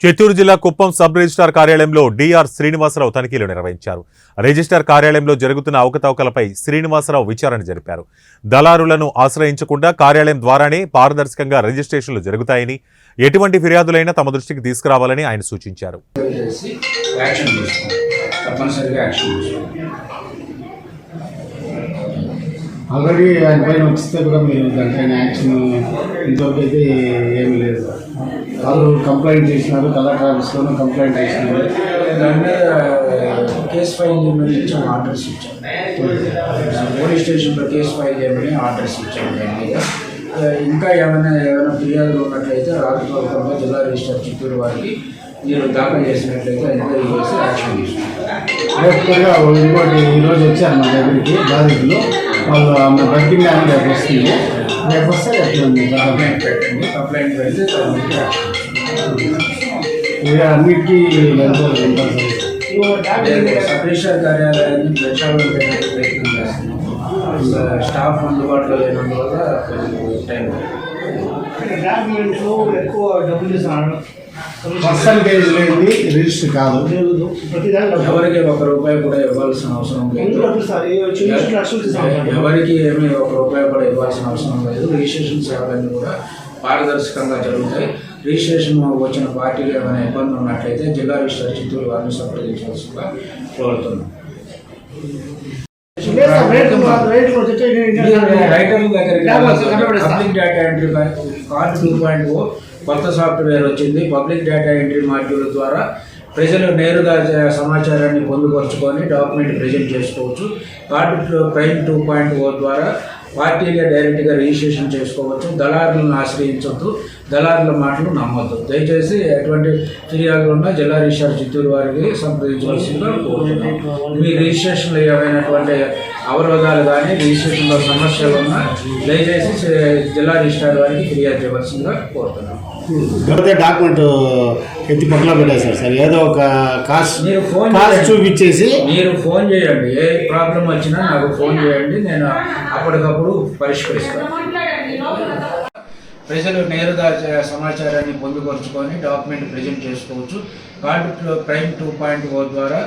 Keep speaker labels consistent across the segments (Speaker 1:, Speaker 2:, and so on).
Speaker 1: చిత్తూరు జిల్లా Kuppam sub registrar కార్యాలయంలో DR Srinivasarao తనిఖీలు నిర్వహించారు. రిజిస్ట్రార్ కార్యాలయంలో జరుగుతున్న అవకతవకలపై శ్రీనివాసరావు విచారణ జరిపారు. దళారులను ఆశ్రయించకుండా కార్యాలయం ద్వారానే పారదర్శకంగా రిజిస్ట్రేషన్లు జరుగుతాయని, ఎటువంటి ఫిర్యాదులైనా తమ దృష్టికి తీసుకురావాలని ఆయన సూచించారు.
Speaker 2: ఆల్రెడీ ఆయన పైన వచ్చితే కూడా మీరు దానిపైన యాక్షన్ ఇంతవరకు అయితే ఏమీ లేదు. వాళ్ళు కంప్లైంట్ చేసినారు, కలెక్టర్ ఆఫీస్లోనూ కంప్లైంట్ చేసినారు.
Speaker 3: దాని మీద కేసు ఫైల్ చేయమని ఇచ్చాము, ఆర్డర్స్ ఇచ్చాము. పోలీస్ స్టేషన్లో కేసు ఫైల్ చేయమని ఆర్డర్స్ ఇచ్చాము. దాని మీద ఇంకా ఏమైనా ఫిర్యాదులు ఉన్నట్లయితే రాజకీయ జిల్లా రిజిస్టర్ చిత్తూరు వారికి మీరు దాఖలు చేసినట్లయితే ఎంక్వైరీ చేసి యాక్షన్ తీసుకుంటారు.
Speaker 2: ఇంకోటి ఈరోజు వచ్చారు మా దగ్గరికి బాధితులు. వాళ్ళు ఆమె బతికిన రేపు వస్తుంది. రేపు వస్తే
Speaker 3: కంప్లైంట్ పెట్టండి. కంప్లైంట్ పెడితే
Speaker 2: అన్నిటికీ
Speaker 3: సబ్ రిజిస్టర్ కార్యాలయాన్ని ప్రక్షాళన చేయడానికి ప్రయత్నం చేస్తున్నాం. స్టాఫ్ అందుబాటులో లేనందువల్ల టైం
Speaker 2: ఎక్కువ డబ్బులు ఇస్తున్నాను. పర్సంటేజ్ లేని రిజిస్టర్ కాదు.
Speaker 3: ఎవరికి ₹1 కూడా ఇవ్వాల్సిన అవసరం లేదు. ఎవరికి ఏమీ ₹1 కూడా ఇవ్వాల్సిన అవసరం లేదు. రిజిస్ట్రేషన్ సేవలన్నీ కూడా పారదర్శకంగా జరుగుతాయి. రిజిస్ట్రేషన్ వచ్చిన పార్టీలు ఏమైనా ఇబ్బంది ఉన్నట్లయితే జిల్లా రిజిస్టర్ చిత్తూరు వారిని సంప్రదించవలసిందిగా కోరుతున్నాం. రైటర్ల దగ్గరికి పబ్లిక్ డేటా ఎంట్రీ కార్డు 2.0 కొత్త సాఫ్ట్వేర్ వచ్చింది. పబ్లిక్ డేటా ఎంట్రీ మాడ్యూల్ ద్వారా ప్రజలు నేరుగా సమాచారాన్ని పొందుపరుచుకొని డాక్యుమెంట్ ప్రజెంట్ చేసుకోవచ్చు. కార్డు ప్రైమ్ 2.0 ద్వారా పార్టీగా డైరెక్ట్గా రిజిస్ట్రేషన్ చేసుకోవచ్చు. దళారులను ఆశ్రయించవద్దు, దళారుల మాటలు నమ్మొద్దు. దయచేసి ఎటువంటి ఫిర్యాదులు ఉన్నా జిల్లా రిజిస్ట్రార్ చిత్తూరు వారికి సంప్రదించవలసిందిగా కోరుతున్నాం. మీ రిజిస్ట్రేషన్లో ఏమైనటువంటి అవరోధాలు కానీ రిజిస్ట్రేషన్లో సమస్యలు ఉన్నా దయచేసి జిల్లా రిజిస్ట్రార్ వారికి ఫిర్యాదు చేయవలసిందిగా కోరుతున్నాం.
Speaker 2: డాక్యుమెంట్ ఎత్తి పక్కన పెట్టేశారు సార్. ఏదో ఒక
Speaker 3: మీరు
Speaker 2: చూపించేసి
Speaker 3: మీరు ఫోన్ చేయండి. ఏ ప్రాబ్లం వచ్చినా నాకు ఫోన్ చేయండి, నేను అప్పటికప్పుడు పరిష్కరిస్తాను. ప్రజలు నేరుగా సమాచారాన్ని పొందుపరుచుకొని డాక్యుమెంట్ ప్రజెంట్ చేసుకోవచ్చు. కార్డు ప్రైమ్ 2.0 ద్వారా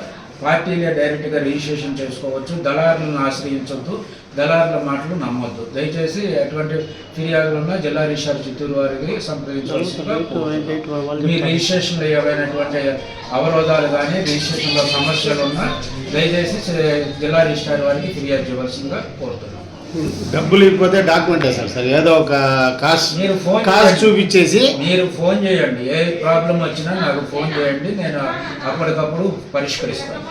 Speaker 3: పార్టీగా డైరెక్ట్గా రిజిస్ట్రేషన్ చేసుకోవచ్చు. దళారులను ఆశ్రయించవద్దు, దళారుల మాటలు నమ్మొద్దు. దయచేసి ఎటువంటి ఫిర్యాదులు ఉన్నా జిల్లా రిజిస్ట్రార్ చిత్తూరు వారికి సంప్రదించవలసిందిగా మీ రిజిస్ట్రేషన్లో ఏమైనటువంటి అవరోధాలు కానీ రిజిస్ట్రేషన్లో సమస్యలు ఉన్నా దయచేసి జిల్లా రిజిస్ట్రార్ వారికి ఫిర్యాదు చేయవలసిందిగా కోరుతున్నాం.
Speaker 2: డబ్బులు ఇవ్వకపోతే డాక్యుమెంట్ వేస్తారు సార్. ఏదో ఒక
Speaker 3: మీరు
Speaker 2: చూపించేసి
Speaker 3: మీరు ఫోన్ చేయండి. ఏ ప్రాబ్లం వచ్చినా నాకు ఫోన్ చేయండి, నేను అప్పటికప్పుడు పరిష్కరిస్తాను.